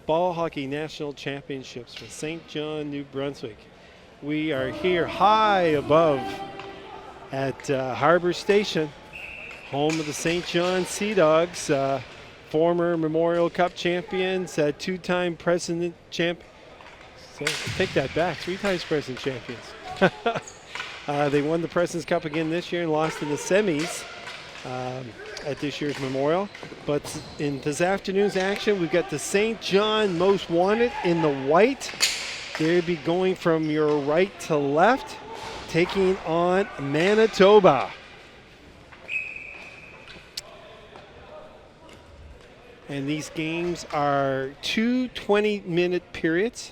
Ball Hockey National Championships for St. John, New Brunswick. We are here high above at Harbor Station, home of the St. John Sea Dogs, former Memorial Cup champions, two-time president champ. So take that back, 3 times president champions. They won the President's Cup again this year and lost in the semis at this year's Memorial. But in this afternoon's action, we've got the St. John Most Wanted in the white. They'll be going from your right to left, taking on Manitoba. And these games are 2 20-minute periods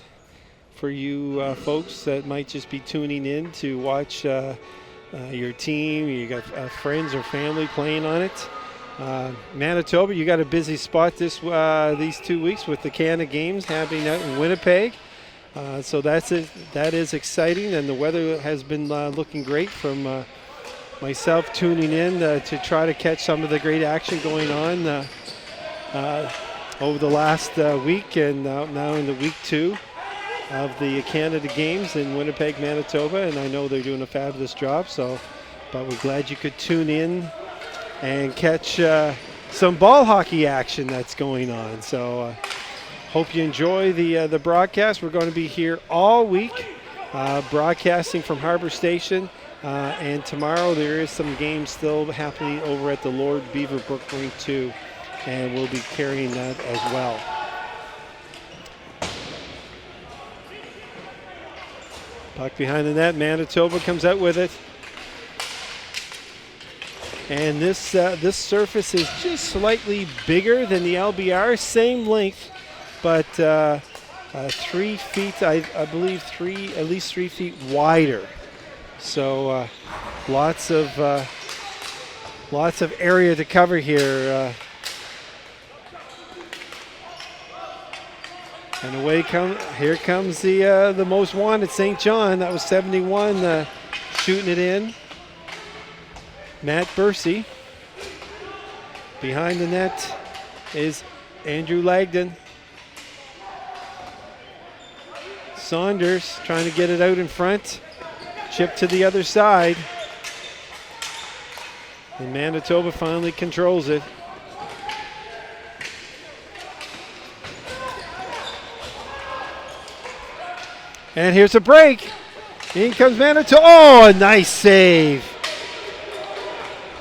for you folks that might just be tuning in to watch your team. You got friends or family playing on it. Manitoba, you got a busy spot these 2 weeks with the Canada Games happening out in Winnipeg. So that is exciting, and the weather has been looking great from myself tuning in to try to catch some of the great action going on over the last week and now in the week 2 of the Canada Games in Winnipeg, Manitoba, and I know they're doing a fabulous job. But we're glad you could tune in and catch some ball hockey action that's going on. So hope you enjoy the broadcast. We're going to be here all week, broadcasting from Harbor Station, and tomorrow there is some games still happening over at the Lord Beaverbrook Rink 2, and we'll be carrying that as well. Puck behind the net. Manitoba comes out with it. And this surface is just slightly bigger than the LBR. Same length, but 3 feet, I believe at least 3 feet wider. So lots of area to cover here. And here comes the Most Wanted, St. John. That was 71 shooting it in. Matt Bursey. Behind the net is Andrew Lagdon. Saunders trying to get it out in front. Chip to the other side. And Manitoba finally controls it. And here's a break. In comes Manitoba. Oh, a nice save.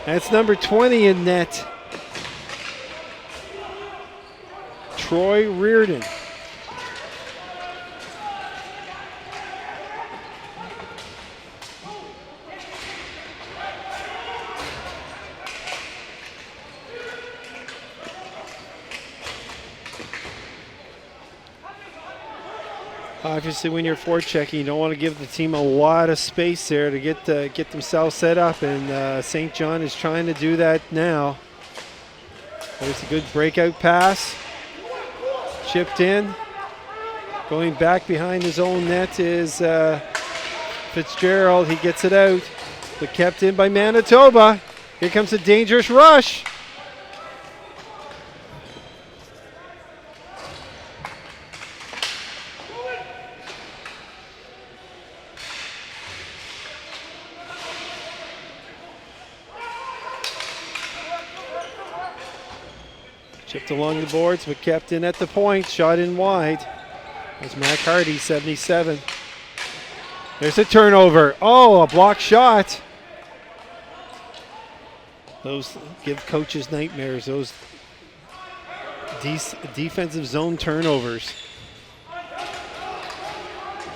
That's number 20 in net. Troy Reardon. Obviously, when you're forechecking, you don't want to give the team a lot of space there to get themselves set up, and St. John is trying to do that now. There's a good breakout pass. Chipped in. Going back behind his own net is Fitzgerald. He gets it out, but kept in by Manitoba. Here comes a dangerous rush. Chipped along the boards, but kept in at the point. Shot in wide. That's Mac Hardy, 77. There's a turnover. Oh, a block shot. Those give coaches nightmares, those defensive zone turnovers.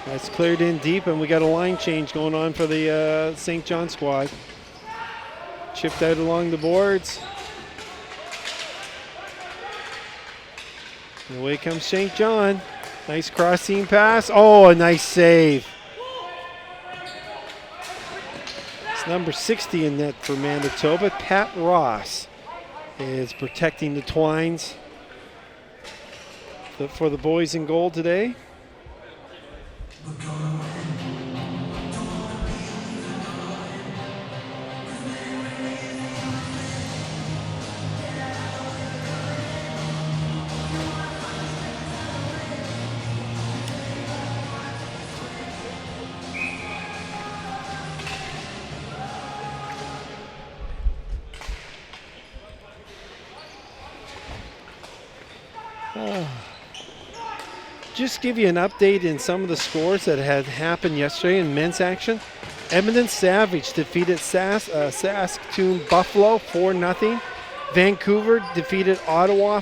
That's cleared in deep, and we got a line change going on for the St. John squad. Chipped out along the boards. And away comes St. John. Nice cross-seam pass. Oh, a nice save. It's number 60 in net for Manitoba. Pat Ross is protecting the twines for the boys in goal today. Just give you an update in some of the scores that had happened yesterday in men's action. Edmonton Savage defeated Saskatoon Buffalo 4-0. Vancouver defeated Ontario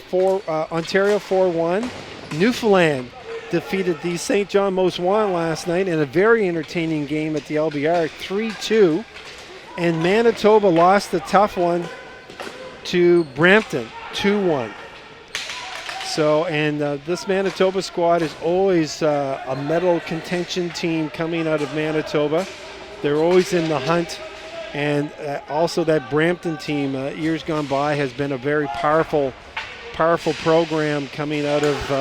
4-1. Newfoundland defeated the St. John Most Wanted last night in a very entertaining game at the LBR 3-2. And Manitoba lost a tough one to Brampton 2-1. So, and this Manitoba squad is always a medal contention team coming out of Manitoba. They're always in the hunt. And also that Brampton team, years gone by, has been a very powerful program coming out of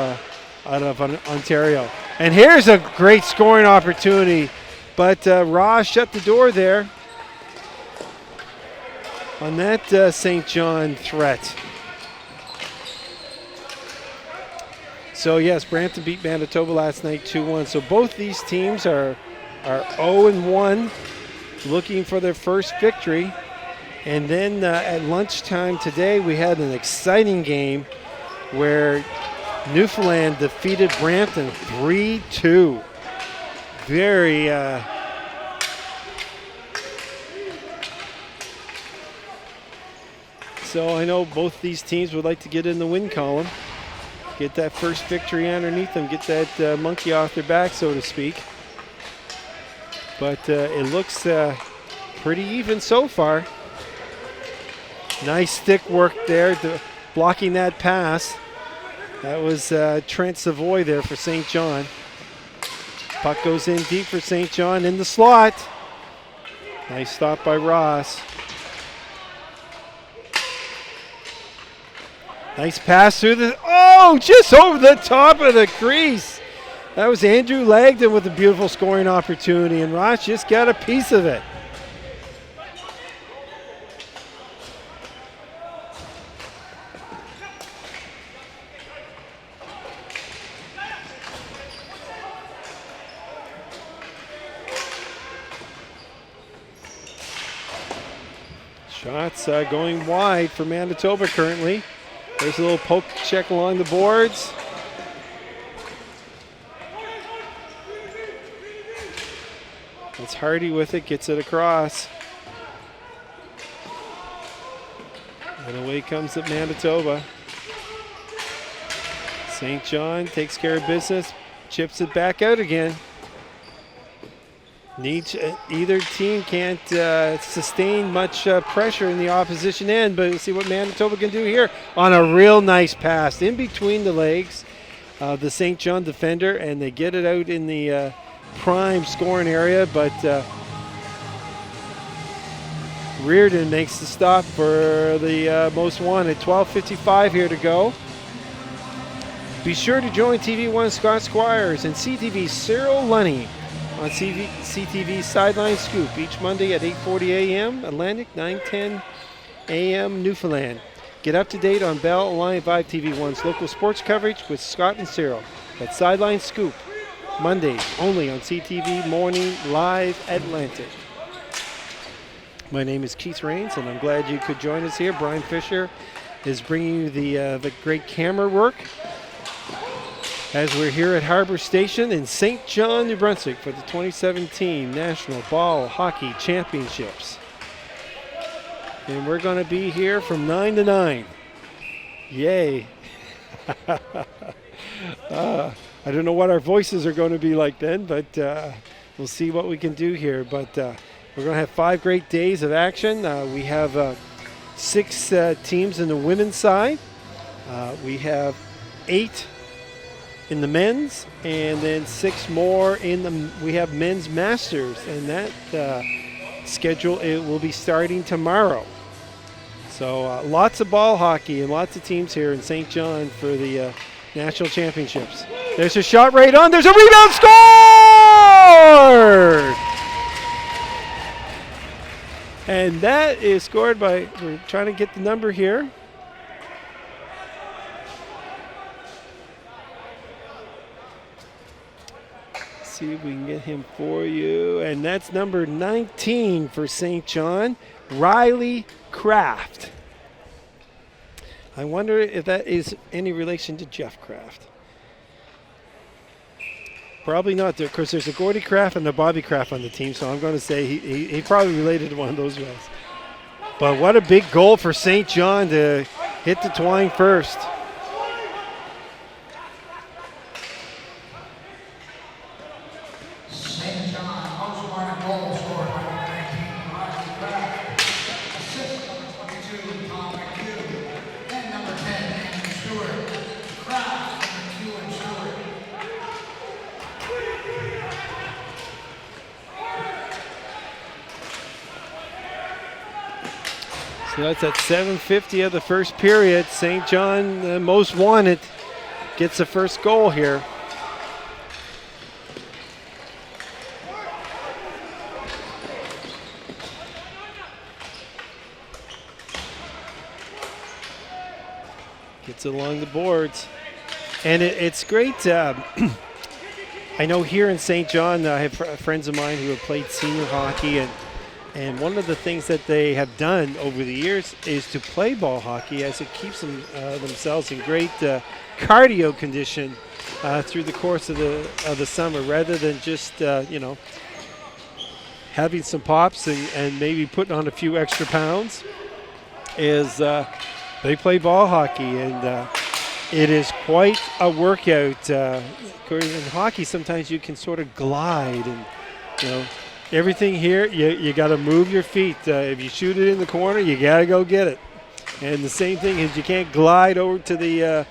Ontario. And here's a great scoring opportunity, but Ross shut the door there on that St. John threat. So yes, Brampton beat Manitoba last night 2-1. So both these teams are 0-1, looking for their first victory. And then at lunchtime today, we had an exciting game where Newfoundland defeated Brampton 3-2. Very so I know both these teams would like to get in the win column, get that first victory underneath them, get that monkey off their back, so to speak. But it looks pretty even so far. Nice stick work there, blocking that pass. That was Trent Savoy there for St. John. Puck goes in deep for St. John in the slot. Nice stop by Ross. Nice pass through just over the top of the crease. That was Andrew Langdon with a beautiful scoring opportunity, and Ross just got a piece of it. Shots going wide for Manitoba currently. There's a little poke check along the boards. It's Hardy with it, gets it across. And away comes it Manitoba. St. John takes care of business, chips it back out again. Either team can't sustain much pressure in the opposition end, but we'll see what Manitoba can do here on a real nice pass in between the legs of the St. John defender, and they get it out in the prime scoring area, but Reardon makes the stop for the Most Wanted. 12:55 here to go. Be sure to join TV1 Scott Squires and CTV Cyril Lunny on CTV Sideline Scoop each Monday at 8:40 a.m. Atlantic, 9:10 a.m. Newfoundland. Get up to date on Bell Alliance 5 TV1's local sports coverage with Scott and Cyril at Sideline Scoop, Mondays only on CTV Morning Live Atlantic. My name is Keith Rains, and I'm glad you could join us here. Brian Fisher is bringing you the great camera work as we're here at Harbor Station in St. John, New Brunswick for the 2017 National Ball Hockey Championships. And we're going to be here from 9 to 9. Yay. I don't know what our voices are going to be like then, but we'll see what we can do here. But we're going to have 5 great days of action. We have 6 teams in the women's side. We have 8 in the men's, and then 6 more we have men's masters, and that schedule it will be starting tomorrow. So lots of ball hockey and lots of teams here in St. John for the national championships. There's a shot right on. There's a rebound, scored! And that is scored by, we're trying to get the number here. See if we can get him for you. And that's number 19 for St. John, Riley Kraft. I wonder if that is any relation to Jeff Kraft. Probably not. Of course, there's a Gordy Kraft and a Bobby Kraft on the team, so I'm going to say he probably related to one of those guys. But what a big goal for St. John to hit the twine first. St. John, most wanted goal scored by number 19, Bobby Kraft. Assist number 22, Tom McHugh. And number 10, Andrew Stewart. Kraft, McHugh and Stewart. So that's at 7:50 of the first period. St. John, most wanted, gets the first goal here. Gets along the boards. And it's great. I know here in St. John, I have friends of mine who have played senior hockey, and one of the things that they have done over the years is to play ball hockey, as it keeps themselves in great cardio condition through the course of the summer, rather than just having some pops and maybe putting on a few extra pounds. They play ball hockey, and it is quite a workout. In hockey, sometimes you can sort of glide, and everything here, you got to move your feet. If you shoot it in the corner, you got to go get it. And the same thing is, you can't glide over to the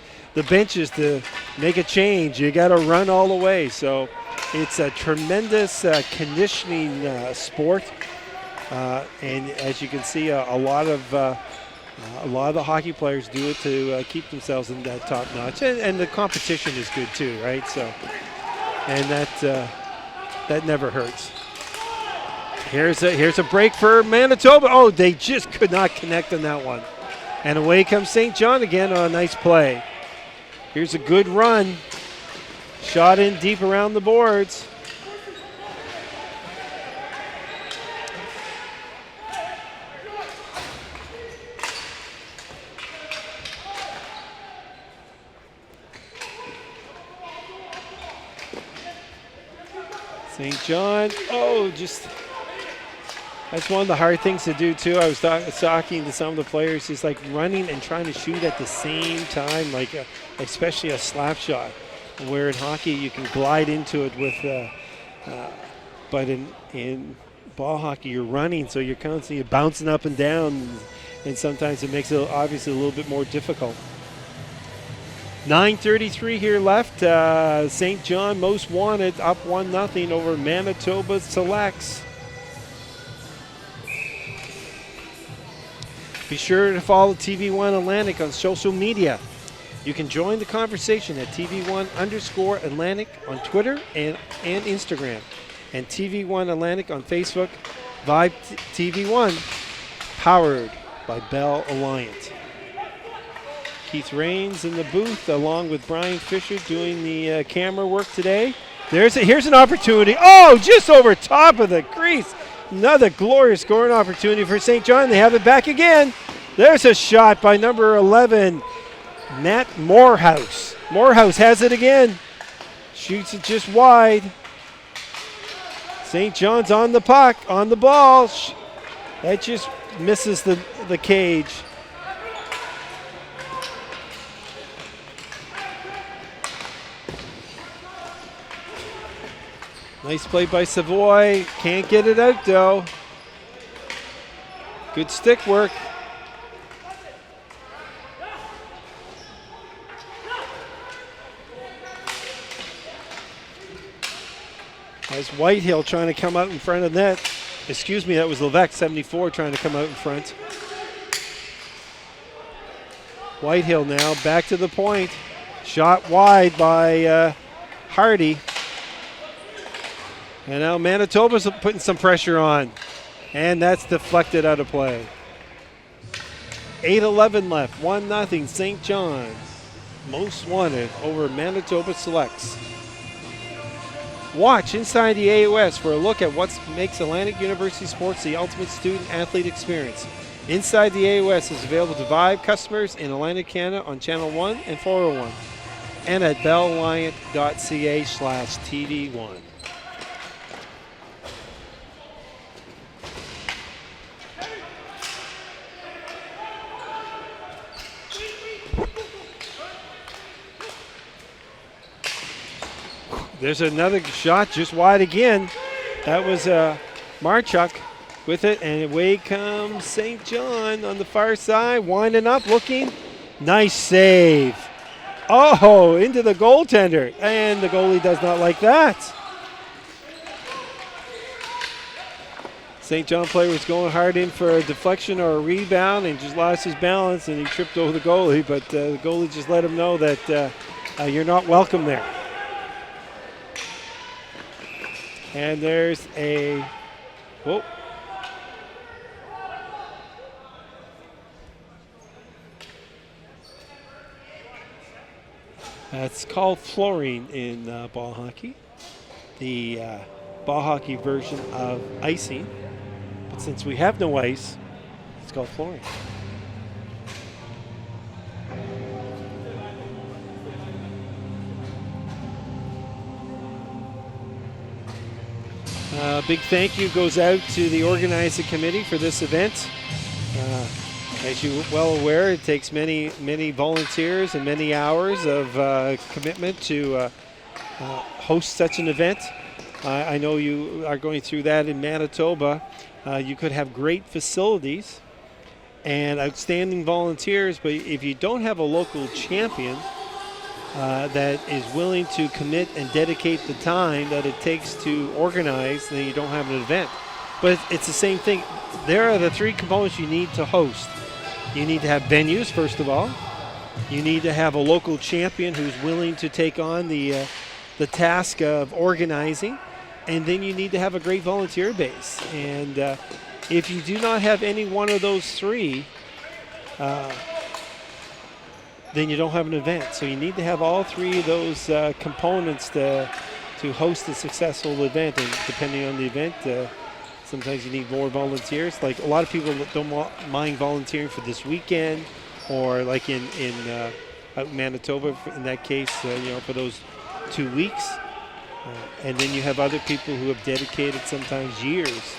benches to make a change. You got to run all the way. So it's a tremendous conditioning sport. And as you can see, a lot of the hockey players do it to keep themselves in that top notch. And the competition is good too, right? So, and that never hurts. Here's a break for Manitoba. Oh, they just could not connect on that one. And away comes St. John again on a nice play. Here's a good run. Shot in deep around the boards. St. John, that's one of the hard things to do too. I was talking to some of the players, is like running and trying to shoot at the same time, especially a slap shot, where in hockey you can glide into it with, but in ball hockey you're running, so you're constantly bouncing up and down, and sometimes it makes it obviously a little bit more difficult. 9:33 here left. St. John, most wanted, up 1-0 over Manitoba Selects. Be sure to follow TV1 Atlantic on social media. You can join the conversation at TV1_Atlantic on Twitter and Instagram, and TV1 Atlantic on Facebook. Vibe TV1, powered by Bell Alliance. Keith Rains in the booth, along with Brian Fisher doing the camera work today. Here's an opportunity. Oh, just over top of the crease. Another glorious scoring opportunity for St. John. They have it back again. There's a shot by number 11, Matt Morehouse. Morehouse has it again. Shoots it just wide. St. John's on the puck, on the ball. That just misses the cage. Nice play by Savoy. Can't get it out, though. Good stick work. As Whitehill trying to come out in front of net. Excuse me, that was Levesque, 74, trying to come out in front. Whitehill now back to the point. Shot wide by Hardy. And now Manitoba's putting some pressure on. And that's deflected out of play. 8:11 left, 1-0 St. John. Most wanted over Manitoba Selects. Watch Inside the AOS for a look at what makes Atlantic University sports the ultimate student-athlete experience. Inside the AOS is available to Vibe customers in Atlantic Canada on Channel 1 and 401 and at bellaliant.ca/TD1. There's another shot just wide again. That was Marchuk with it, and away comes St. John on the far side, winding up, looking. Nice save. Oh, into the goaltender, and the goalie does not like that. St. John player was going hard in for a deflection or a rebound and just lost his balance, and he tripped over the goalie, but the goalie just let him know that you're not welcome there. And there's a, whoa. It's called flooring in ball hockey. The ball hockey version of icing. But since we have no ice, it's called flooring. Big thank you goes out to the organizing committee for this event. As you're well aware, it takes many, many volunteers and many hours of commitment to host such an event. I know you are going through that in Manitoba. You could have great facilities and outstanding volunteers, but if you don't have a local champion that is willing to commit and dedicate the time that it takes to organize, then you don't have an event. But it's the same thing. There are the three components you need to host. You need to have venues, first of all. You need to have a local champion who's willing to take on the task of organizing. And then you need to have a great volunteer base. And if you do not have any one of those three, then you don't have an event. So you need to have all three of those components to host a successful event. And depending on the event, sometimes you need more volunteers. Like a lot of people don't mind volunteering for this weekend, or like in out in Manitoba, in that case, for those 2 weeks. And then you have other people who have dedicated sometimes years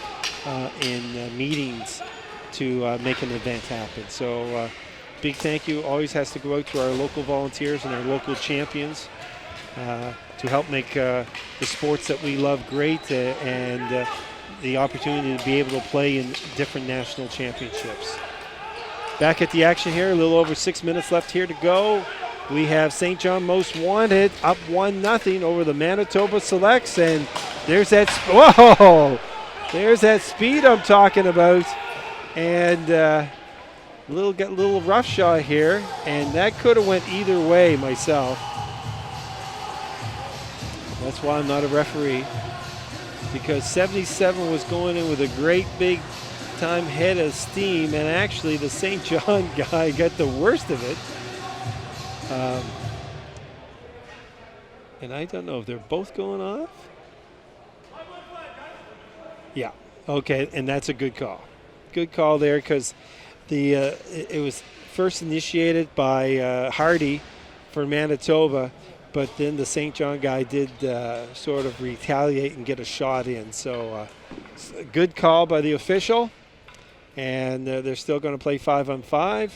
in meetings to make an event happen. So big thank you always has to go out to our local volunteers and our local champions to help make the sports that we love great and the opportunity to be able to play in different national championships. Back at the action here, a little over 6 minutes left here to go. We have St. John Most Wanted up 1-0 over the Manitoba Selects, and there's that, there's that speed I'm talking about, and got a little rough shot here, and that could have went either way myself. That's why I'm not a referee, because 77 was going in with a great big time head of steam, and actually the St. John guy got the worst of it. And I don't know if they're both going off. Yeah, okay, and that's a good call. Good call there, because it was first initiated by Hardy for Manitoba, but then the St. John guy did sort of retaliate and get a shot in. So a good call by the official, and they're still going to play 5-on-5.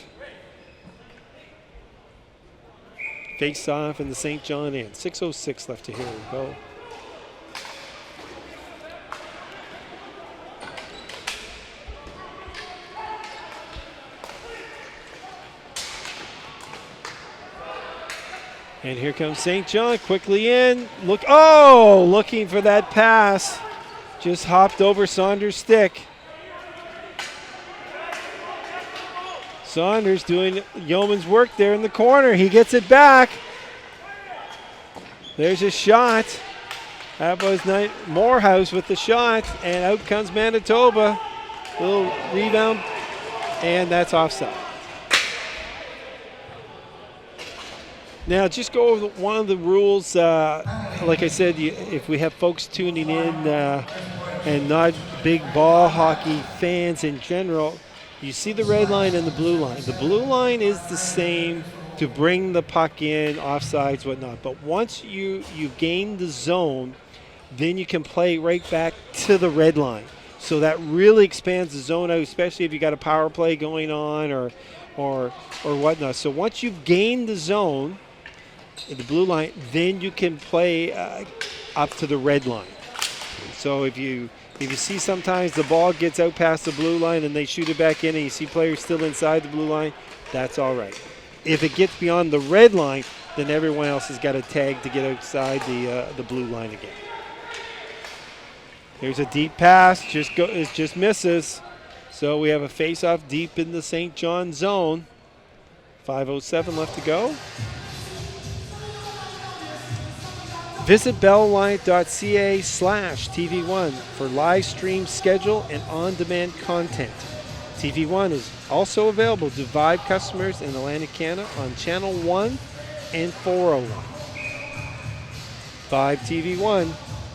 Face off in the St. John end. 6:06 left to here we go. And here comes St. John quickly in. Looking for that pass. Just hopped over Saunders' stick. Saunders doing yeoman's work there in the corner. He gets it back. There's a shot. That was Morehouse with the shot, and out comes Manitoba. Little rebound, and that's offside. Now, just go over one of the rules. Like I said, if we have folks tuning in and not big ball hockey fans in general, You see the red line and the blue line. The blue line is the same to bring the puck in, offsides, whatnot. But once you gain the zone, then you can play right back to the red line. So that really expands the zone out, especially if you got a power play going on or whatnot. So once you've gained the zone, the blue line, then you can play up to the red line. So if you see sometimes the ball gets out past the blue line and they shoot it back in and you see players still inside the blue line, that's all right. If it gets beyond the red line, then everyone else has got a tag to get outside the blue line again. Here's a deep pass, it just misses. So we have a face-off deep in the St. John zone. 5:07 left to go. Visit bellalliance.ca/TV1 for live stream schedule and on-demand content. TV1 is also available to Vibe customers in Atlantic Canada on Channel 1 and 401. Vibe TV1,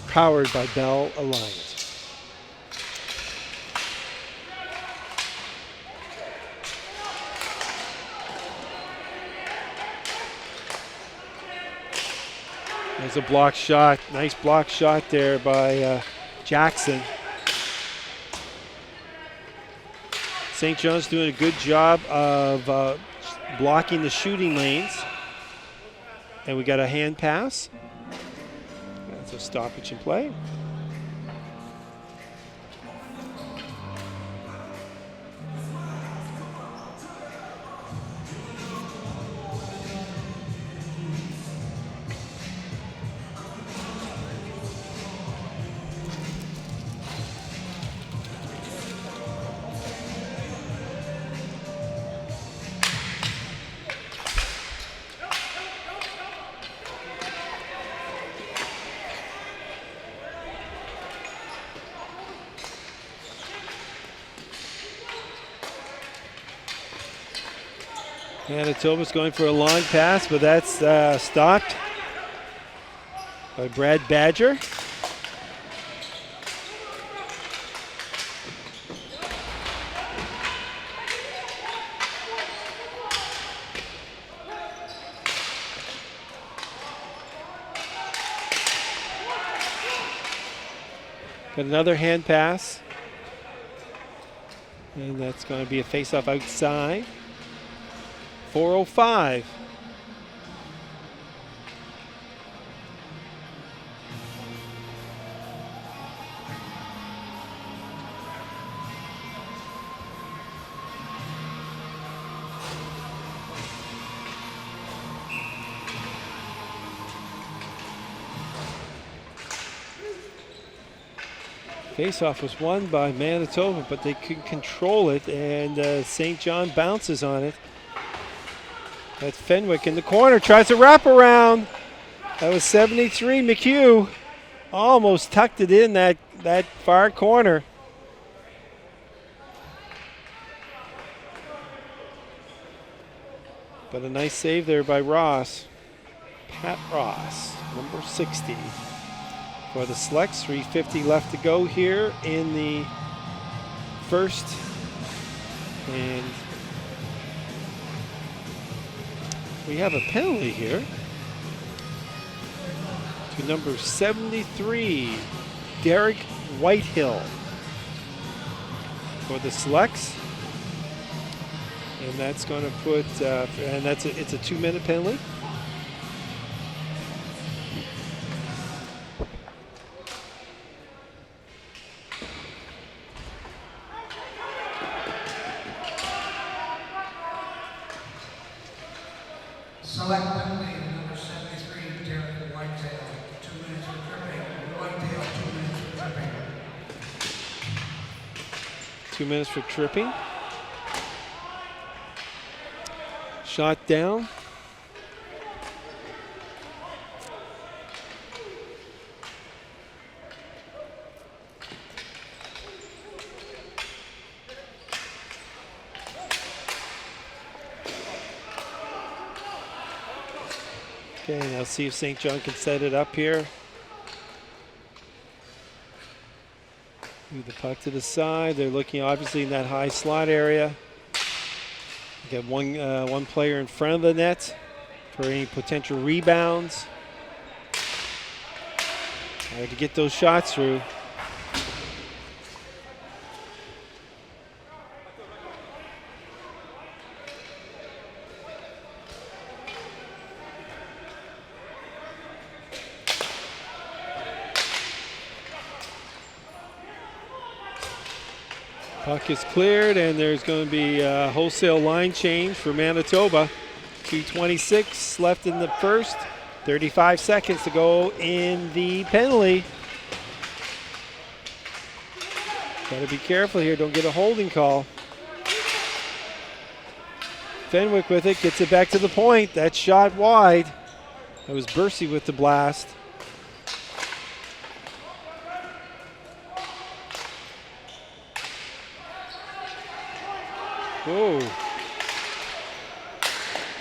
powered by Bell Alliance. There's a block shot. Nice block shot there by Jackson. St. John's doing a good job of blocking the shooting lanes. And we got a hand pass. That's a stoppage in play. Manitoba's going for a long pass, but that's stopped by Brad Badger. Got another hand pass. And that's going to be a face-off outside. 4:05. Faceoff was won by Manitoba, but they couldn't control it, and St. John bounces on it. That's Fenwick in the corner, tries to wrap around. That was 73. McHugh almost tucked it in that far corner. But a nice save there by Ross. Pat Ross, number 60. For the Selects, 3:50 left to go here in the first. And we have a penalty here to number 73, Derek Whitehill, for the Selects. And that's going to put, it's a 2-minute penalty. Select penalty, number 73, Derek Whitetail. 2 minutes for tripping. Whitetail, 2 minutes for tripping. 2 minutes for tripping. Shot down. Okay, now see if St. John can set it up here. Move the puck to the side. They're looking obviously in that high slot area. Got one player in front of the net for any potential rebounds. Hard to get those shots through. Puck is cleared, and there's going to be a wholesale line change for Manitoba. 2:26 left in the first. 35 seconds to go in the penalty. Got to be careful here. Don't get a holding call. Fenwick with it. Gets it back to the point. That shot wide. That was Bursey with the blast. Whoa.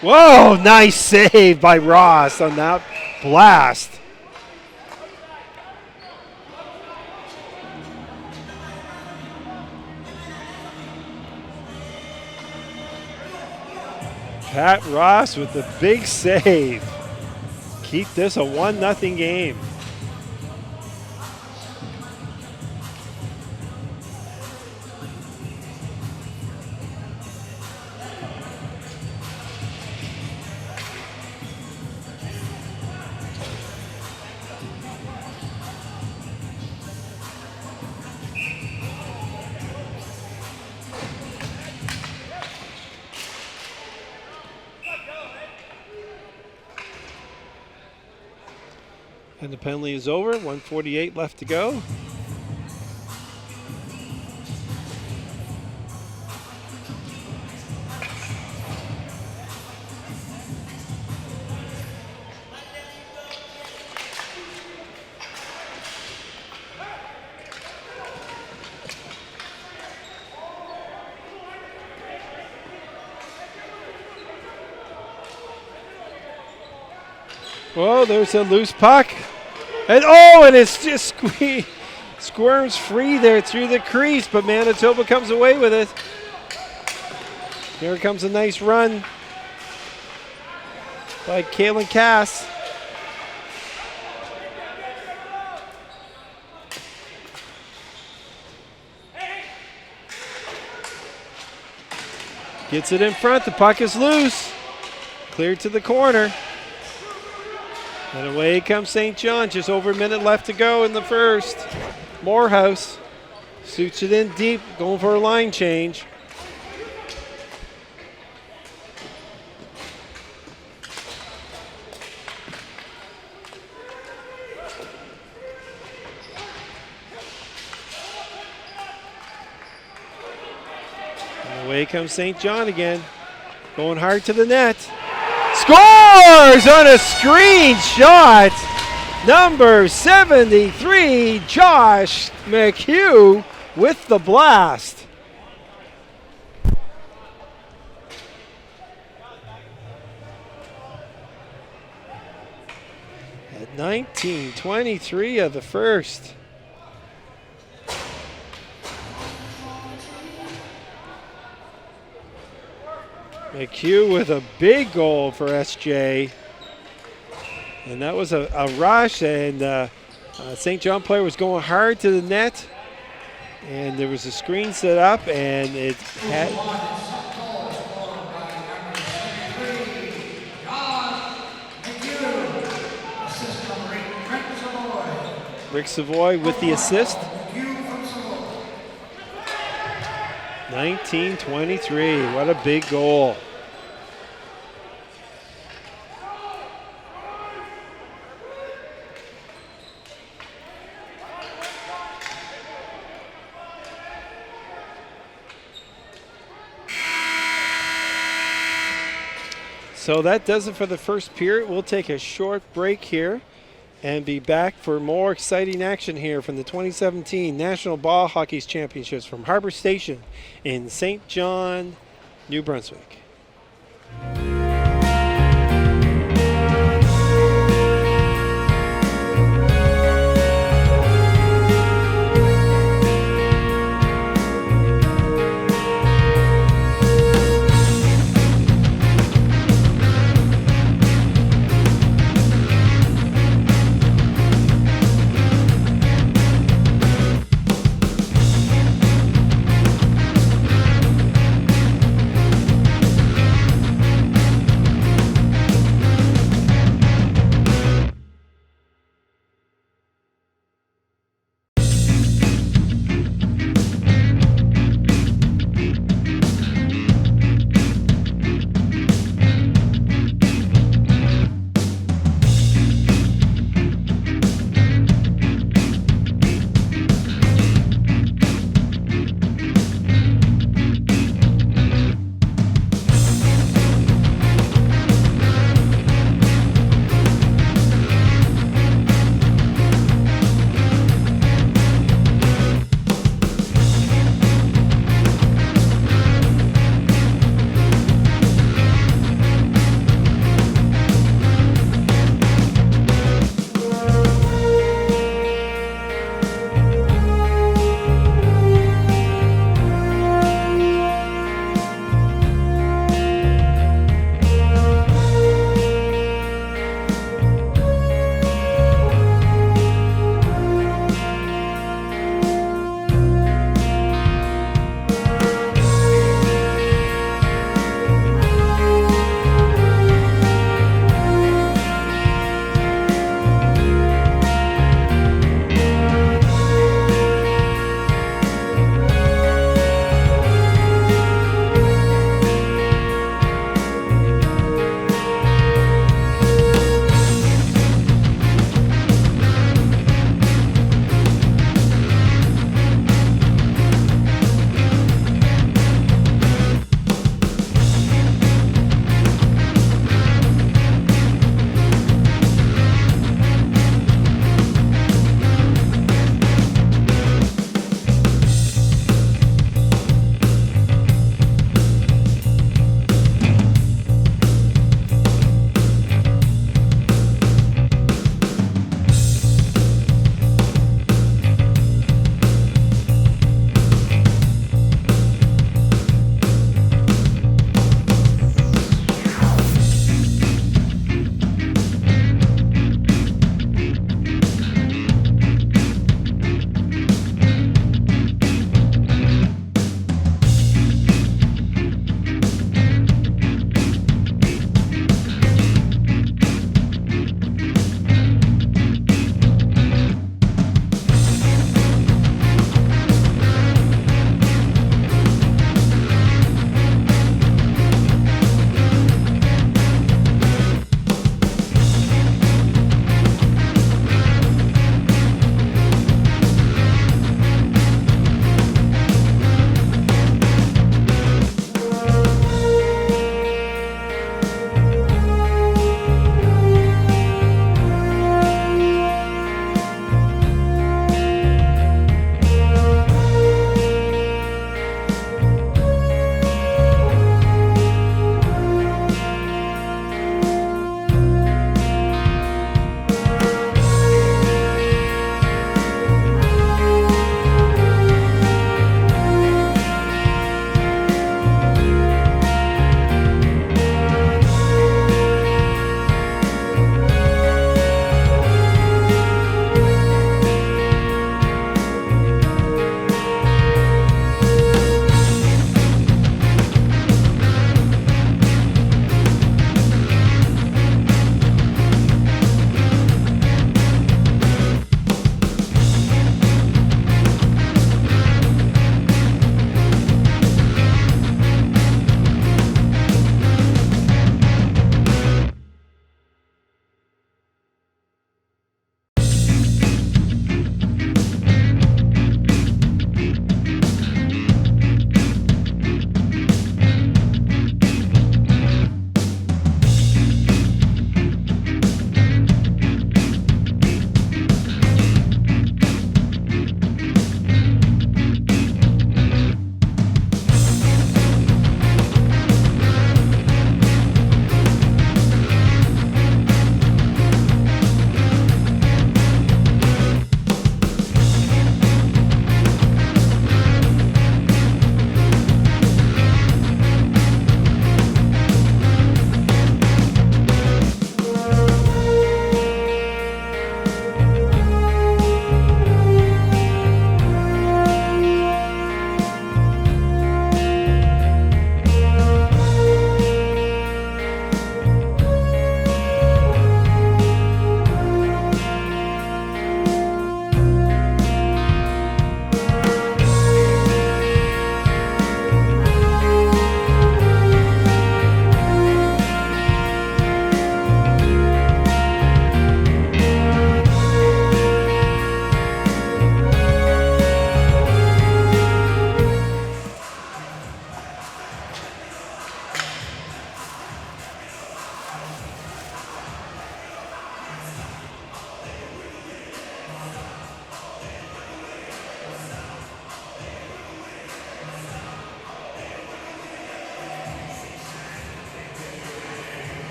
Whoa, nice save by Ross on that blast. Pat Ross with the big save. Keep this a 1-0 game. And the penalty is over. 1:48 left to go. Whoa, there's a loose puck. And it's just squirms free there through the crease, but Manitoba comes away with it. Here comes a nice run by Kalen Cass. Gets it in front, the puck is loose. Cleared to the corner. And away comes St. John, just over a minute left to go in the first. Morehouse shoots it in deep, going for a line change. And away comes St. John again, going hard to the net. Scores on a screen shot. Number 73, Josh McHugh with the blast. At 19:23 of the first. McHugh with a big goal for SJ. And that was a rush, and St. John player was going hard to the net. And there was a screen set up, and it had... Rick Savoy with the assist. 19:23, what a big goal. So that does it for the first period. We'll take a short break here and be back for more exciting action here from the 2017 National Ball Hockey Championships from Harbor Station in St. John, New Brunswick.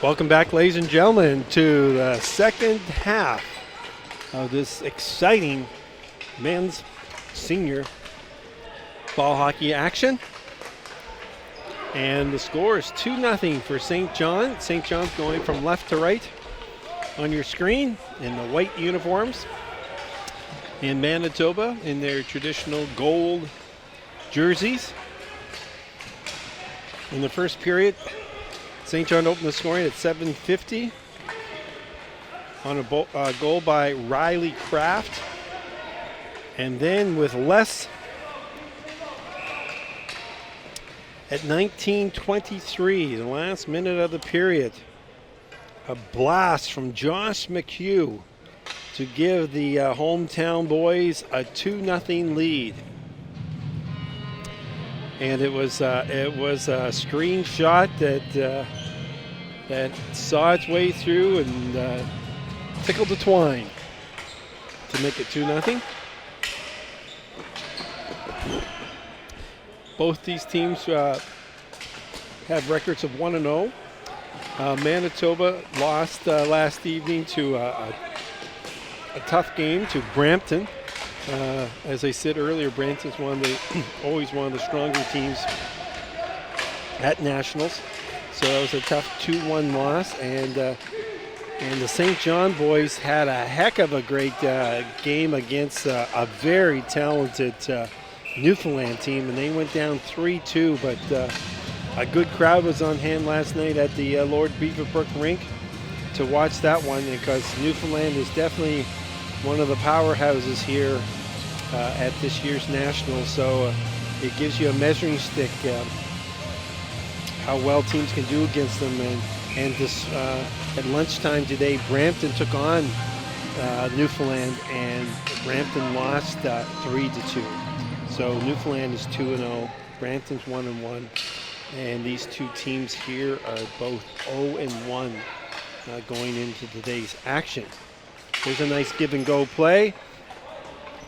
Welcome back, ladies and gentlemen, to the second half of this exciting men's senior ball hockey action. And the score is 2-0 for St. John. St. John's going from left to right on your screen in the white uniforms. And Manitoba in their traditional gold jerseys. In the first period, St. John opened the scoring at 7:50 on a goal by Riley Kraft. And then with less, at 19:23, the last minute of the period, a blast from Josh McHugh to give the hometown boys a 2-0 lead. And it was a screen shot that saw its way through and tickled the twine to make it 2-0. Both these teams have records of 1-0. Manitoba lost last evening to a tough game to Brampton. As I said earlier, Brampton's always one of the stronger teams at Nationals. So that was a tough 2-1 loss, and the St. John boys had a heck of a great game against a very talented Newfoundland team, and they went down 3-2. But a good crowd was on hand last night at the Lord Beaverbrook rink to watch that one, because Newfoundland is definitely one of the powerhouses here at this year's Nationals. So it gives you a measuring stick how well teams can do against them. And this at lunchtime today, Brampton took on Newfoundland, and Brampton lost 3-2. So Newfoundland is 2-0, Brampton's 1-1, and these two teams here are both 0-1 going into today's action. There's a nice give and go play,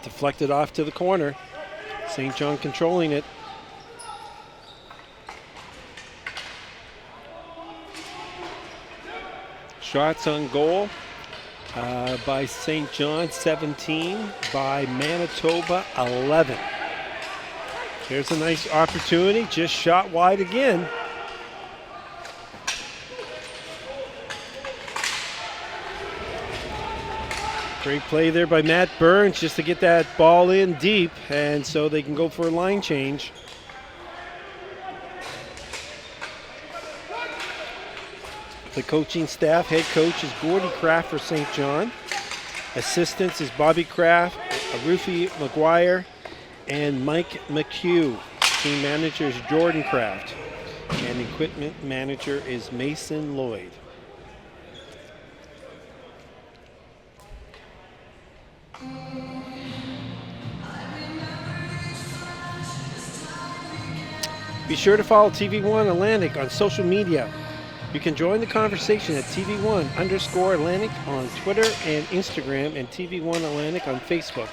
deflected off to the corner. St. John controlling it. Shots on goal by St. John, 17, by Manitoba, 11. Here's a nice opportunity, just shot wide again. Great play there by Matt Burns just to get that ball in deep, and so they can go for a line change. The coaching staff, head coach is Gordy Kraft for St. John. Assistants is Bobby Kraft, Rufy McGuire, and Mike McHugh. Team manager is Jordan Kraft. And equipment manager is Mason Lloyd. Be sure to follow TV1 Atlantic on social media. You can join the conversation at TV1_Atlantic on Twitter and Instagram, and TV1 Atlantic on Facebook.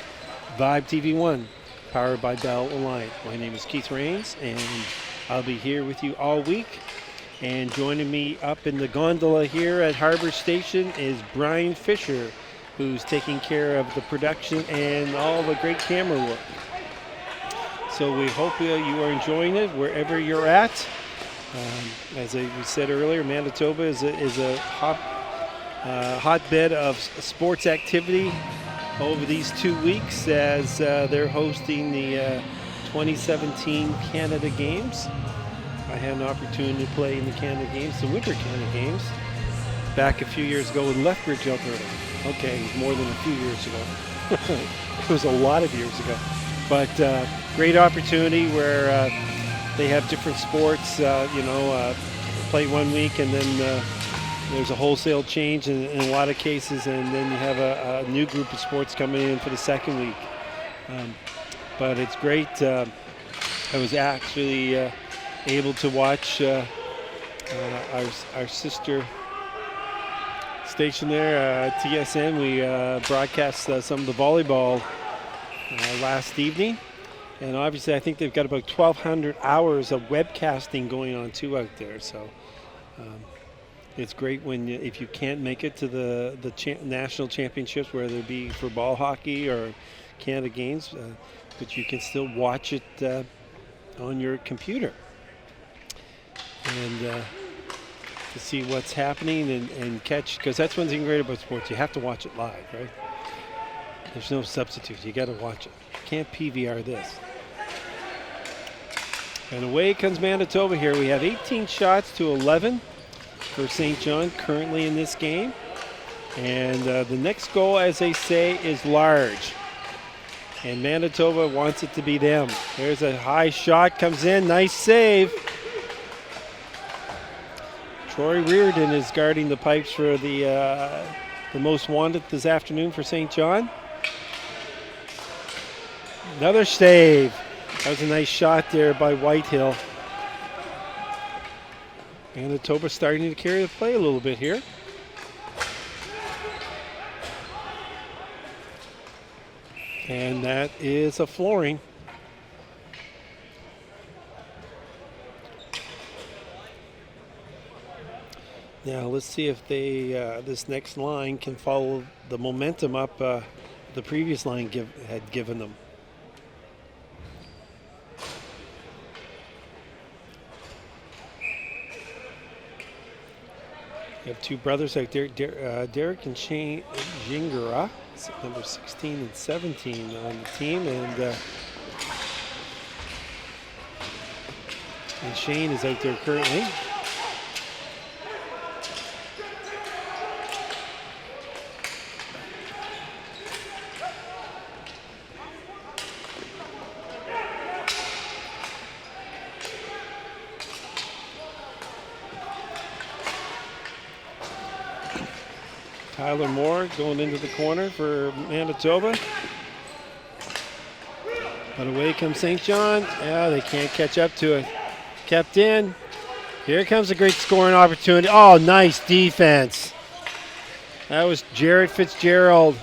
Vibe TV1, powered by Bell Alliance. My name is Keith Rains, and I'll be here with you all week. And joining me up in the gondola here at Harbor Station is Brian Fisher, who's taking care of the production and all the great camera work. So we hope you are enjoying it wherever you're at. As we said earlier, Manitoba is a hotbed of sports activity over these 2 weeks, as they're hosting the 2017 Canada Games. I had an opportunity to play in the Canada Games, the Winter Canada Games, back a few years ago in Lethbridge, Alberta. Okay, it was more than a few years ago. It was a lot of years ago. But great opportunity where they have different sports, play 1 week, and then there's a wholesale change in a lot of cases, and then you have a new group of sports coming in for the second week. But it's great. I was actually able to watch our sister station there, TSN. We broadcast some of the volleyball last evening. And obviously, I think they've got about 1,200 hours of webcasting going on too out there. So It's great when if you can't make it to the national championships, whether it be for ball hockey or Canada Games, but you can still watch it on your computer and to see what's happening and catch, because that's one thing great about sports. You have to watch it live, right? There's no substitute. You got to watch it. You can't PVR this. And away comes Manitoba here. We have 18 shots to 11 for St. John currently in this game. And the next goal, as they say, is large. And Manitoba wants it to be them. There's a high shot, comes in, nice save. Troy Reardon is guarding the pipes for the most wanted this afternoon for St. John. Another save. That was a nice shot there by Whitehill. Manitoba starting to carry the play a little bit here. And that is a flooring. Now let's see if they this next line can follow the momentum up the previous line had given them. You have two brothers out there, Derek and Shane Gingera, number 16 and 17 on the team, and Shane is out there currently. Tyler Moore going into the corner for Manitoba. But away comes St. John. Yeah, they can't catch up to it. Kept in. Here comes a great scoring opportunity. Oh, nice defense. That was Jared Fitzgerald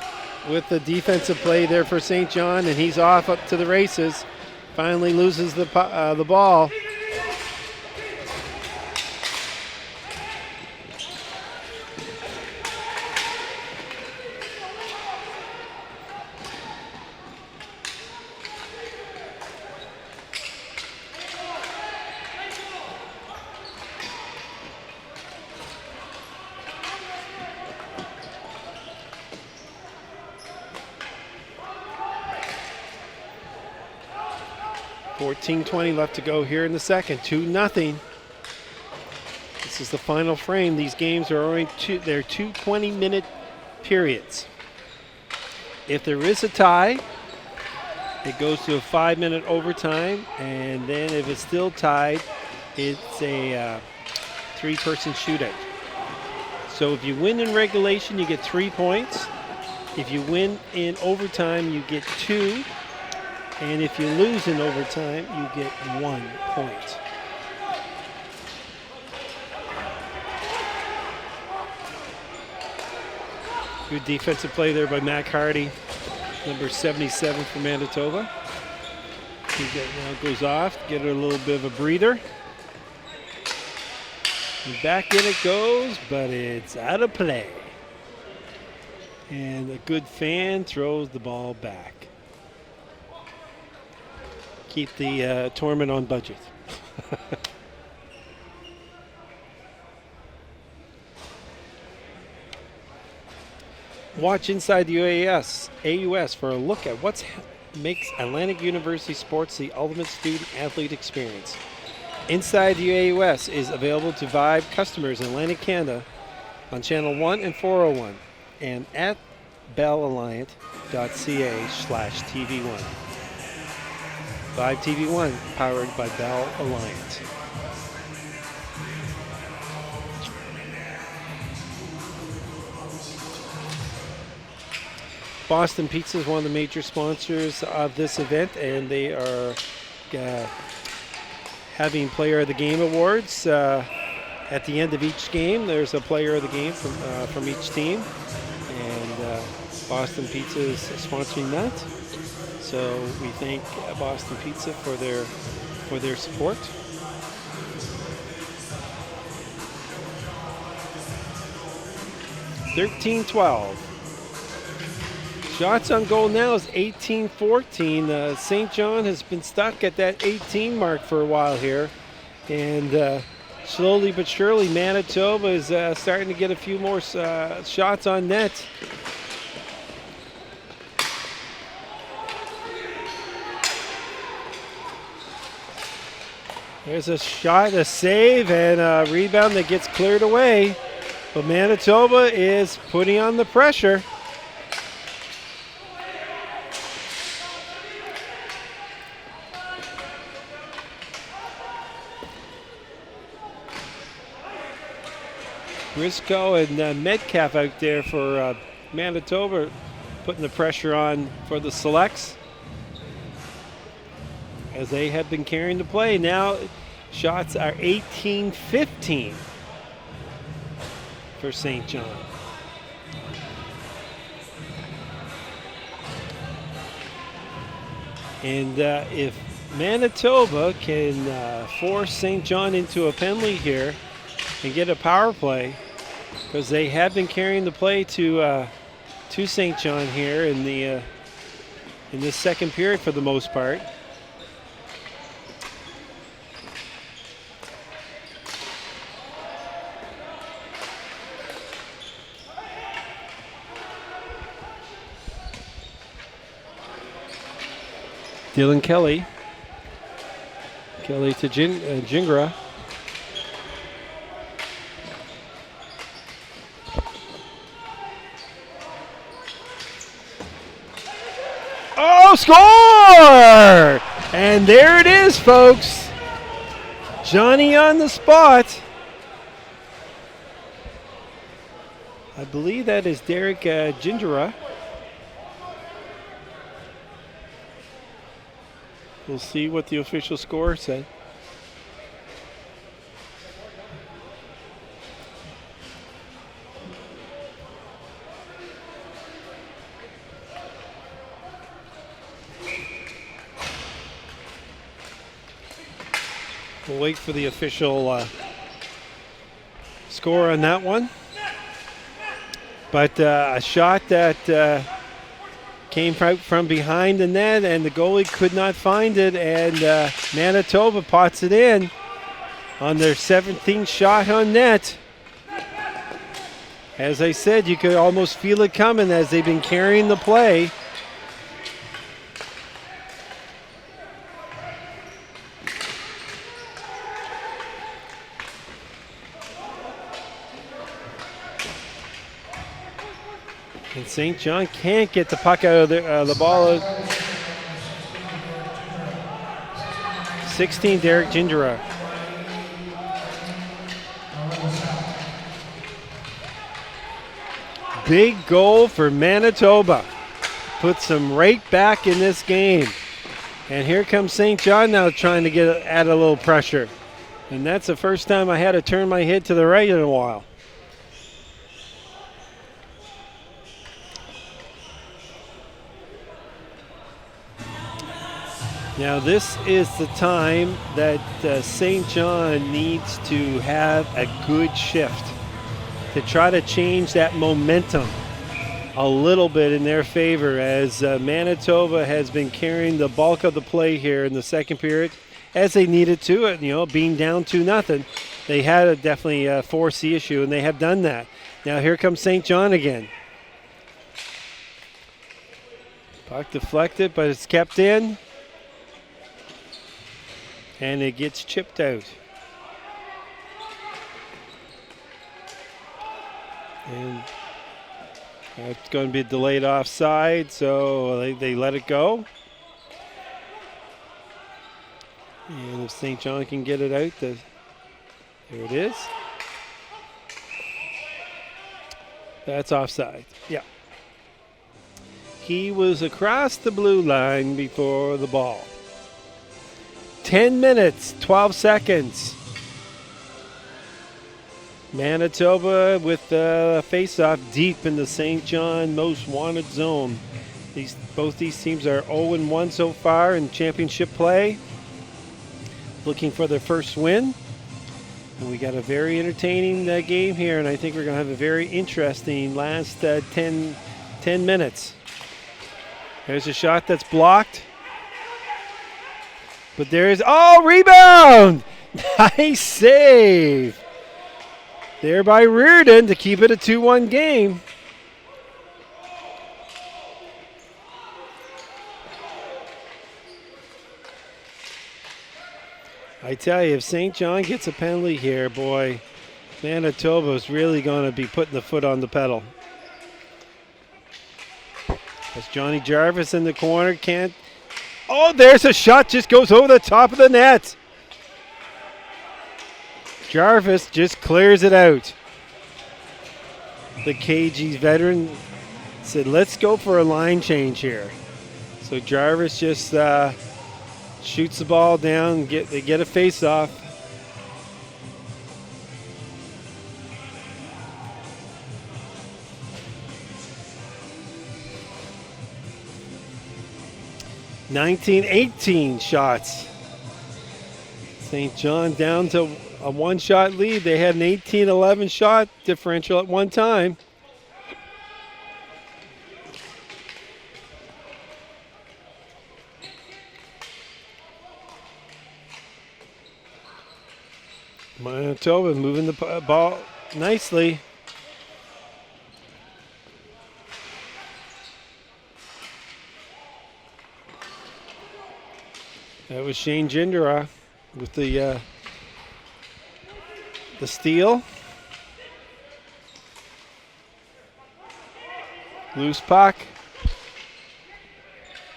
with the defensive play there for St. John, and he's off up to the races. Finally loses the ball. .20 left to go here in the second. 2-0. This is the final frame. These games are only they're 2 20-minute periods. If there is a tie, it goes to a 5-minute overtime, and then if it's still tied, it's a 3-person shootout. So if you win in regulation, you get 3 points. If you win in overtime, you get 2. And if you lose in overtime, you get 1 point. Good defensive play there by Mac Hardy, number 77 for Manitoba. He now goes off, get her a little bit of a breather. And back in it goes, but it's out of play. And a good fan throws the ball back. Keep the tournament on budget. Watch Inside the AUS for a look at what makes Atlantic University sports the ultimate student-athlete experience. Inside the AUS is available to Vibe customers in Atlantic Canada on Channel 1 and 401 and at bellalliant.ca/TV1. Vibe TV1, powered by Bell Alliance. Boston Pizza is one of the major sponsors of this event, and they are having Player of the Game awards. At the end of each game, there's a Player of the Game from each team, and Boston Pizza is sponsoring that. So we thank Boston Pizza for their support. 13-12. Shots on goal now is 18-14. St. John has been stuck at that 18 mark for a while here. And slowly but surely, Manitoba is starting to get a few more shots on net. There's a shot, a save, and a rebound that gets cleared away. But Manitoba is putting on the pressure. Briscoe and Metcalf out there for Manitoba, putting the pressure on for the Selects, as they have been carrying the play. Now shots are 18-15 for St. John. And if Manitoba can force St. John into a penalty here and get a power play, because they have been carrying the play to St. John here in this second period for the most part. Dylan Kelly to Gingras. Oh, score! And there it is, folks. Johnny on the spot. I believe that is Derek Gingras. We'll see what the official score said. We'll wait for the official score on that one. But a shot that came from behind the net, and the goalie could not find it, and Manitoba pots it in on their 17th shot on net. As I said, you could almost feel it coming as they've been carrying the play. And St. John can't get the puck out of the ball. 16, Derek Gingras. Big goal for Manitoba. Puts them right back in this game. And here comes St. John now trying to add a little pressure. And that's the first time I had to turn my head to the right in a while. Now this is the time that St. John needs to have a good shift to try to change that momentum a little bit in their favor, as Manitoba has been carrying the bulk of the play here in the second period, as they needed to. Being down 2-0, they had to definitely force the issue, and they have done that. Now here comes St. John again. Puck deflected, but it's kept in. And it gets chipped out. And it's going to be delayed offside, so they let it go. And if St. John can get it out, there it is. That's offside. Yeah. He was across the blue line before the ball. 10 minutes, 12 seconds. Manitoba with the face-off deep in the St. John most wanted zone. Both these teams are 0-1 so far in championship play, looking for their first win. And we got a very entertaining game here, and I think we're going to have a very interesting last 10 minutes. There's a shot that's blocked. But there's, rebound! Nice save. There by Reardon to keep it a 2-1 game. I tell you, if St. John gets a penalty here, boy, Manitoba's really going to be putting the foot on the pedal. That's Johnny Jarvis in the corner. Can't. Oh, there's a shot. Just goes over the top of the net. Jarvis just clears it out. The KG's veteran said, let's go for a line change here. So Jarvis just shoots the ball down. They get a face-off. (19-18) shots. St. John down to a one-shot lead. They had an 18-11 shot differential at one time. Manitoba moving the ball nicely. That was Shane Jindra with the steal. Loose puck.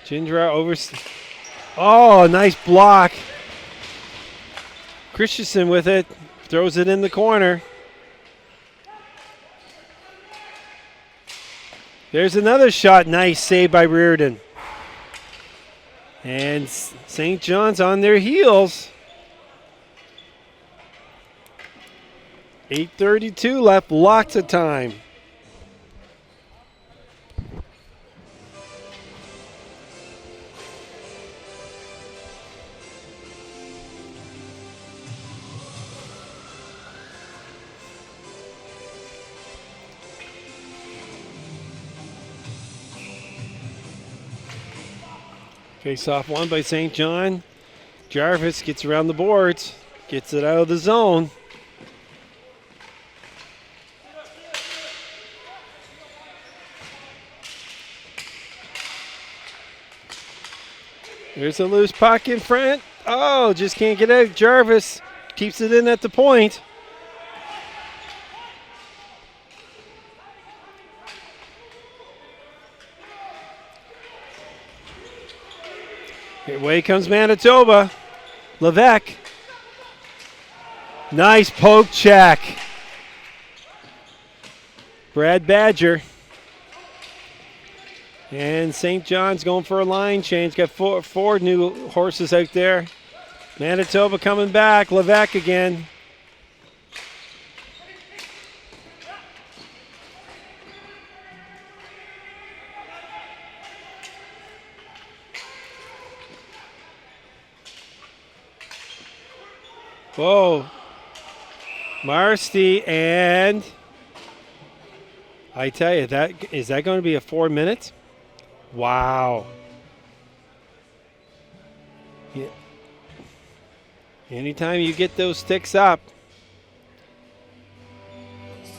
Jindra over. Oh, nice block. Christensen with it. Throws it in the corner. There's another shot. Nice save by Reardon. And St. John's on their heels. 8:32 left, lots of time. Face off one by St. John. Jarvis gets around the boards, gets it out of the zone. There's a loose puck in front. Oh, just can't get out. Jarvis keeps it in at the point. Away comes Manitoba. Levesque. Nice poke check. Brad Badger. And St. John's going for a line change. Got four new horses out there. Manitoba coming back. Levesque again. Whoa. Marsty, and I tell you, is that going to be a 4 minutes? Wow. Yeah. Anytime you get those sticks up,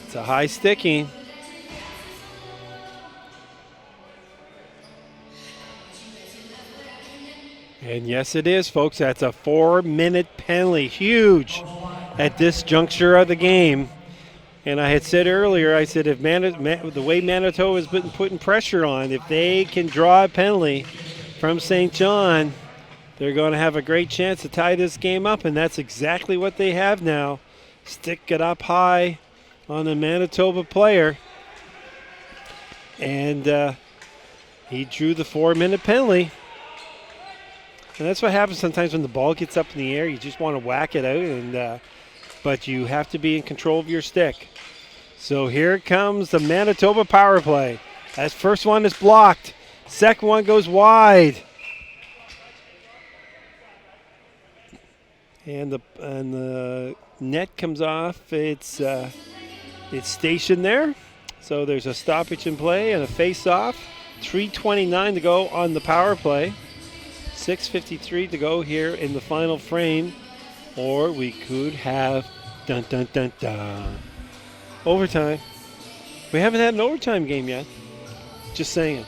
it's a high sticking. And yes, it is, folks. That's a 4-minute penalty. Huge at this juncture of the game. And I had said earlier, I said if the way Manitoba has been putting pressure on, if they can draw a penalty from St. John, they're going to have a great chance to tie this game up. And that's exactly what they have now. Stick it up high on the Manitoba player. And he drew the 4-minute penalty. And that's what happens sometimes when the ball gets up in the air. You just want to whack it out, and but you have to be in control of your stick. So here comes the Manitoba power play. That first one is blocked. Second one goes wide. And the net comes off, it's stationed there. So there's a stoppage in play and a face-off. 3:29 to go on the power play. 6:53 to go here in the final frame. Or we could have dun dun dun dun overtime. We haven't had an overtime game yet. Just saying.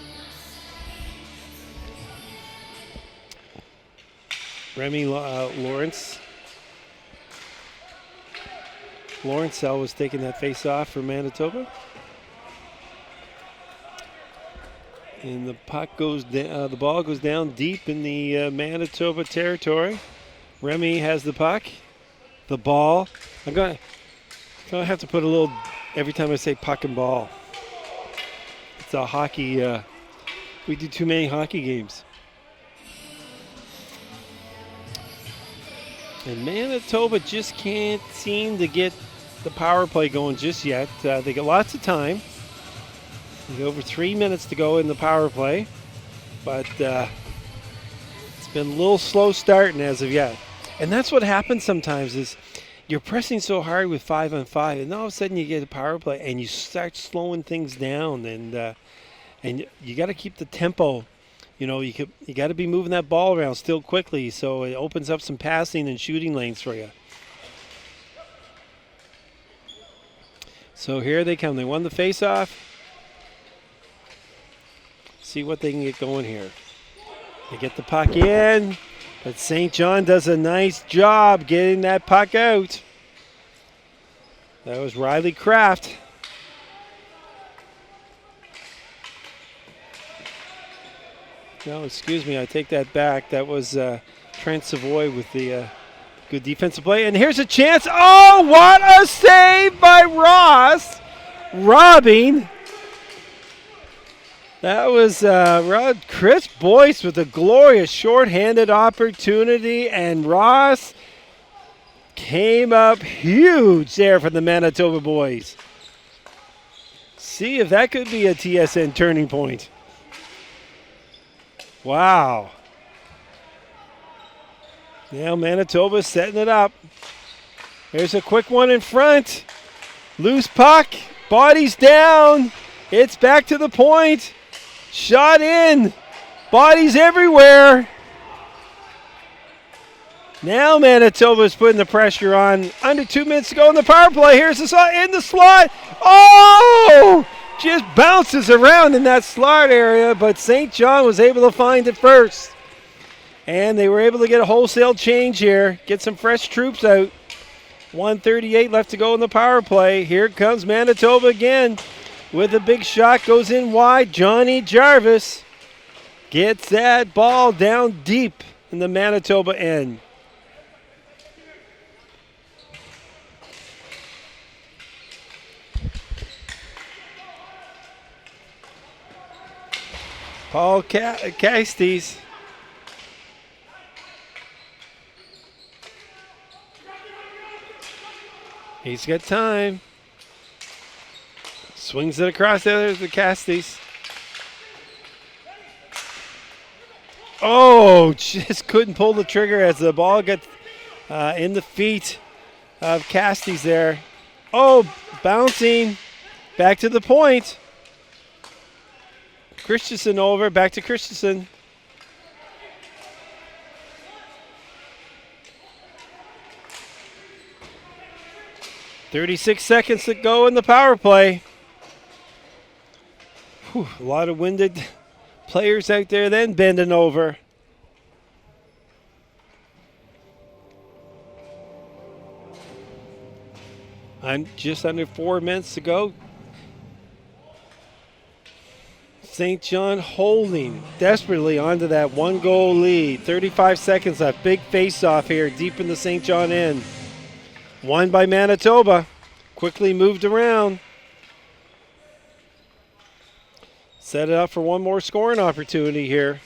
Remy Lawrence was taking that face off for Manitoba. And the puck goes down, the ball goes down deep in the Manitoba territory. Remy has the puck. The ball. I'm gonna have to put a little every time I say puck and ball. It's a hockey. We do too many hockey games. And Manitoba just can't seem to get the power play going just yet. They got lots of time. They got over 3 minutes to go in the power play. But it's been a little slow starting as of yet. And that's what happens sometimes is you're pressing so hard with 5-on-5, and all of a sudden you get a power play and you start slowing things down, and you got to keep the tempo. You know, you got to be moving that ball around still quickly, so it opens up some passing and shooting lanes for you. So here they come. They won the face-off. See what they can get going here. They get the puck in, but St. John does a nice job getting that puck out. That was Riley Kraft. No, excuse me, I take that back. That was Trent Savoy with the good defensive play. And here's a chance. Oh, what a save by Ross. Robbing. That was Chris Boyce with a glorious shorthanded opportunity. And Ross came up huge there for the Manitoba boys. See if that could be a TSN turning point. Wow. Now Manitoba setting it up. There's a quick one in front. Loose puck. Bodies down. It's back to the point. Shot in. Bodies everywhere. Now Manitoba's putting the pressure on. Under 2 minutes to go in the power play. Here's the slot in the slot. Oh! Just bounces around in that slot area, but St. John was able to find it first. And they were able to get a wholesale change here, get some fresh troops out. 1:38 left to go in the power play. Here comes Manitoba again with a big shot, goes in wide. Johnny Jarvis gets that ball down deep in the Manitoba end. Paul Casties. He's got time. Swings it across there to Casties. Oh, just couldn't pull the trigger as the ball got in the feet of Casties there. Oh, bouncing back to the point. Christensen over, back to Christensen. .36 seconds to go in the power play. Whew, a lot of winded players out there then bending over. I'm just under 4 minutes to go. St. John holding desperately onto that 1-goal lead. 35 seconds left. Big face-off here deep in the St. John end. Won by Manitoba. Quickly moved around. Set it up for one more scoring opportunity here.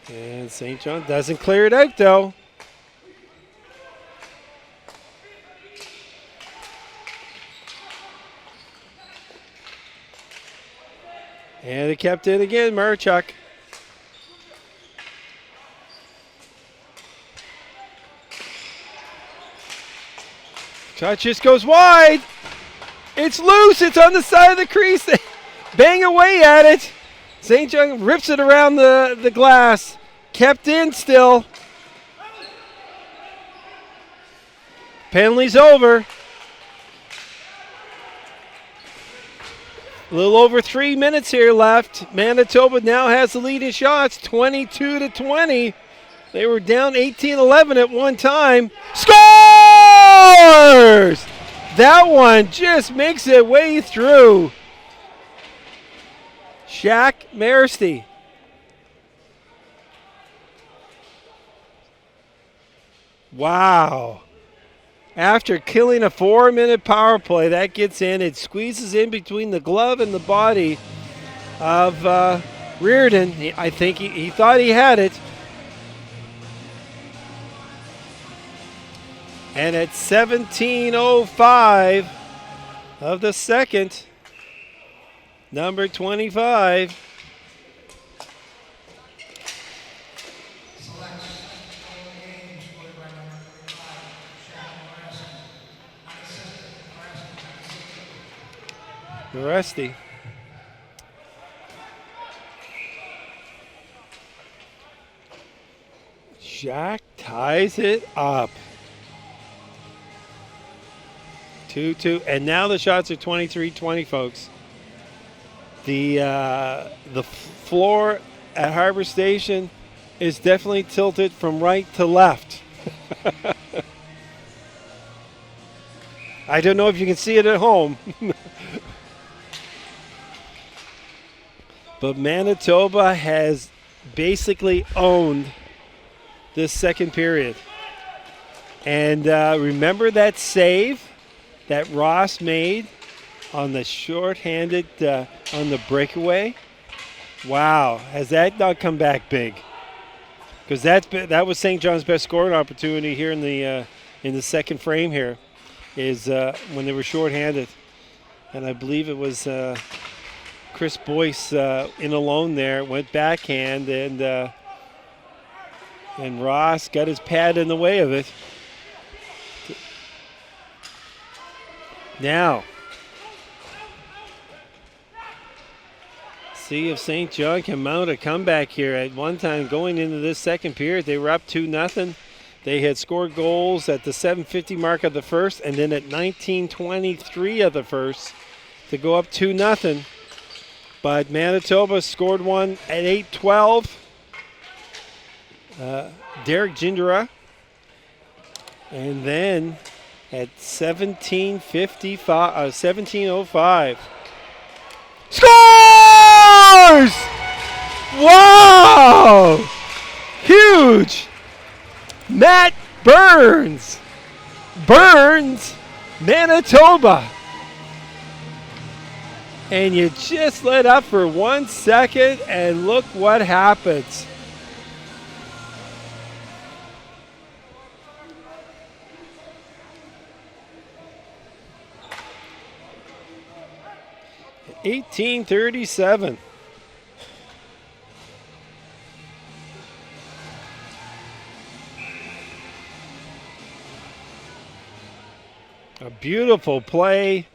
And St. John doesn't clear it out though. And it kept in again, Marchuk. Shot just goes wide. It's loose. It's on the side of the crease. They bang away at it. St. John rips it around the glass. Kept in still. Penalty's over. A little over 3 minutes here left. Manitoba now has the lead in shots, 22-20. They were down 18-11 at one time. Scores! That one just makes it way through. Shaq Maristy. Wow. After killing a 4-minute power play, that gets in. It squeezes in between the glove and the body of Reardon. I think he thought he had it. And at 17:05 of the second, number 25. Rusty. Shaq ties it up. 2-2, and now the shots are 23-20, folks. The floor at Harbor Station is definitely tilted from right to left. I don't know if you can see it at home. But Manitoba has basically owned this second period. And remember that save that Ross made on the short-handed, on the breakaway? Wow, has that not come back big? Because that was St. John's best scoring opportunity here in the second frame here, is when they were short-handed. And I believe it was Chris Boyce in alone there, went backhand, and Ross got his pad in the way of it. Now, see if St. John can mount a comeback here. At one time going into this second period, they were up 2-0. They had scored goals at the 7:50 mark of the first, and then at 19:23 of the first to go up 2-0. But Manitoba scored one at 8:12. Derek Gindera. And then at 17:05. Scores! Wow! Huge! Matt Burns. Manitoba. And you just let up for 1 second, and look what happens. At 18:37. A beautiful play.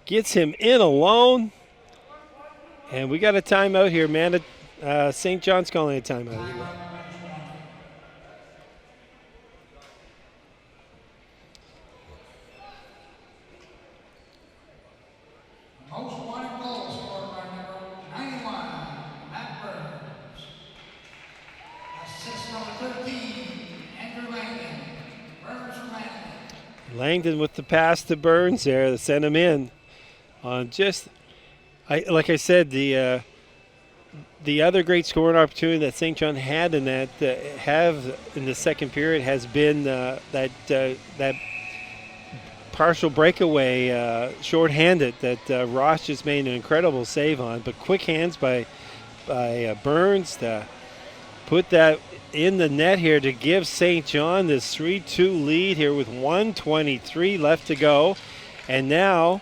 Gets him in alone. And we got a timeout here, man. St. John's calling a timeout. Most wanted goal scored by number 91, Matt Burns. Assist number 13, Andrew Langdon. Burns from Langdon. Langdon with the pass to Burns there to send him in. On just, like I said, the other great scoring opportunity that St. John had in that have in the second period has been that partial breakaway short-handed that Ross just made an incredible save on. But quick hands by Burns to put that in the net here to give St. John this 3-2 lead here with 1:23 left to go. And now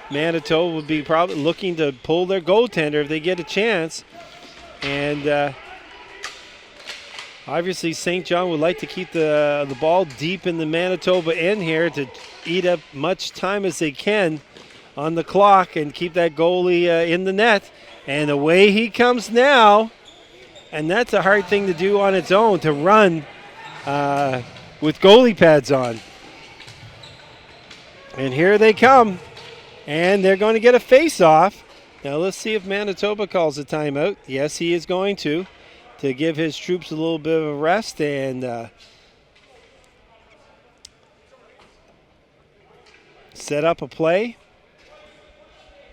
Manitoba will be probably looking to pull their goaltender if they get a chance. And Obviously, St. John would like to keep the ball deep in the Manitoba end here to eat up much time as they can on the clock and keep that goalie in the net. And away he comes now. And that's a hard thing to do on its own, to run with goalie pads on. And here they come. And they're going to get a face-off. Now let's see if Manitoba calls a timeout. Yes, he is going to give his troops a little bit of a rest and set up a play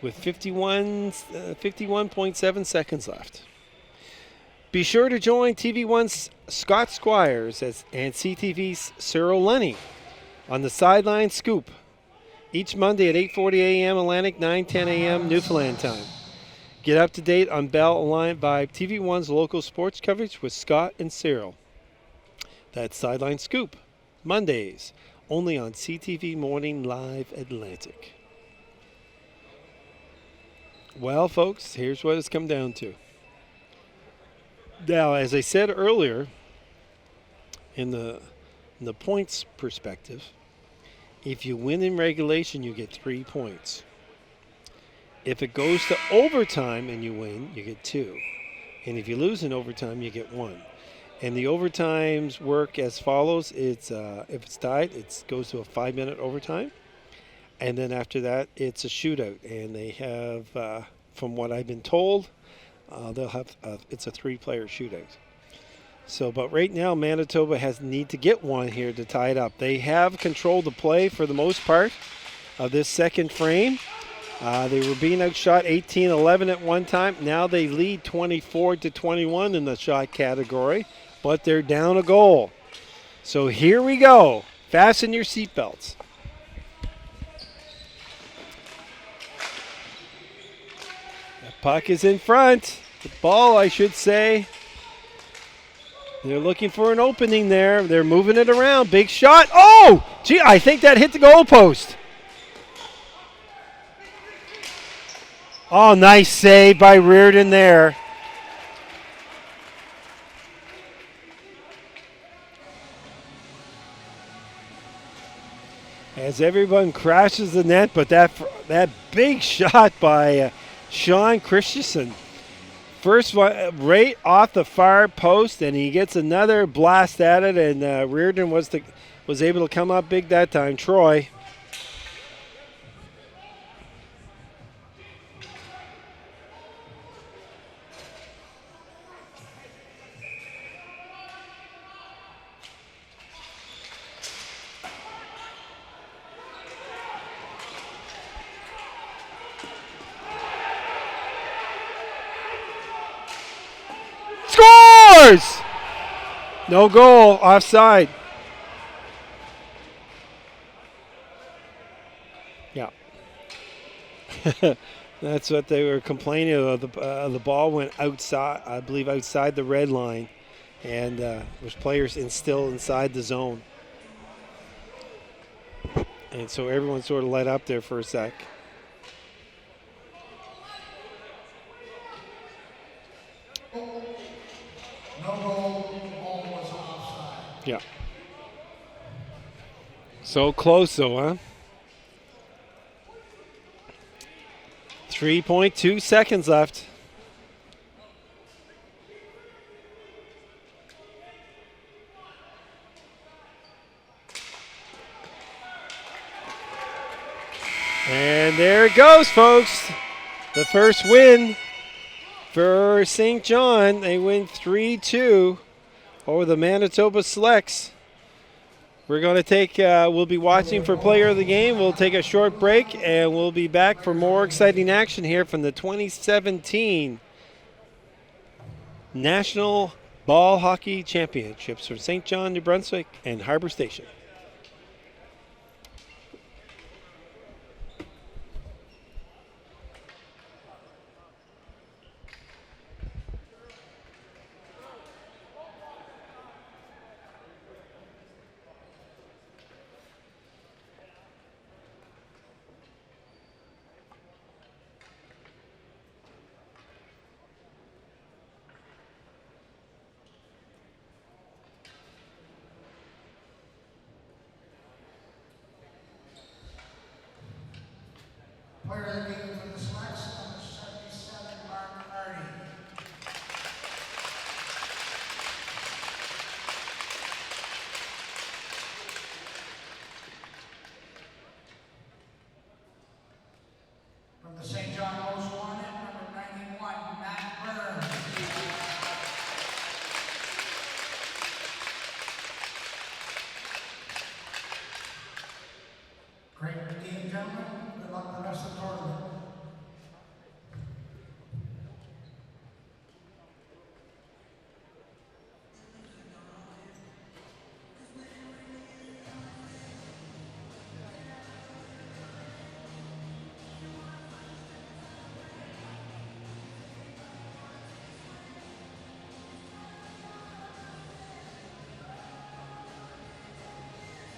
with 51.7 seconds left. Be sure to join TV1's Scott Squires and CTV's Cyril Lenny on the Sideline Scoop each Monday at 8:40 a.m. Atlantic, 9:10 a.m. Newfoundland time. Get up to date on Bell Aligned by TV1's local sports coverage with Scott and Cyril. That's Sideline Scoop, Mondays, only on CTV Morning Live Atlantic. Well, folks, here's what it's come down to. Now, as I said earlier, in the points perspective, if you win in regulation, you get 3 points. If it goes to overtime and you win, you get 2. And if you lose in overtime, you get 1. And the overtimes work as follows. It's if it's tied, it goes to a 5-minute overtime. And then after that, it's a shootout. And they have, from what I've been told, they'll have it's a 3-player shootout. So, but right now, Manitoba need to get 1 here to tie it up. They have controlled the play for the most part of this second frame. They were being outshot 18-11 at one time. Now they lead 24-21 in the shot category, but they're down a goal. So here we go. Fasten your seatbelts. The puck is in front. The ball, I should say. They're looking for an opening there. They're moving it around. Big shot. Oh! Gee, I think that hit the goalpost. Oh, nice save by Reardon there. As everyone crashes the net, but that big shot by Sean Christensen. First one right off the far post, and he gets another blast at it, and Reardon was able to come up big that time. Troy. Scores! No goal, offside. Yeah. That's what they were complaining of. The ball went outside, I believe outside the red line, and there's players still inside the zone. And so everyone sort of let up there for a sec. Yeah. So close though, huh? 3.2 seconds left. And there it goes, folks. The first win for St. John. They win 3-2 over the Manitoba Selects. We're going to take, we'll be watching for player of the game. We'll take a short break, and we'll be back for more exciting action here from the 2017 National Ball Hockey Championships for St. John, New Brunswick, and Harbor Station.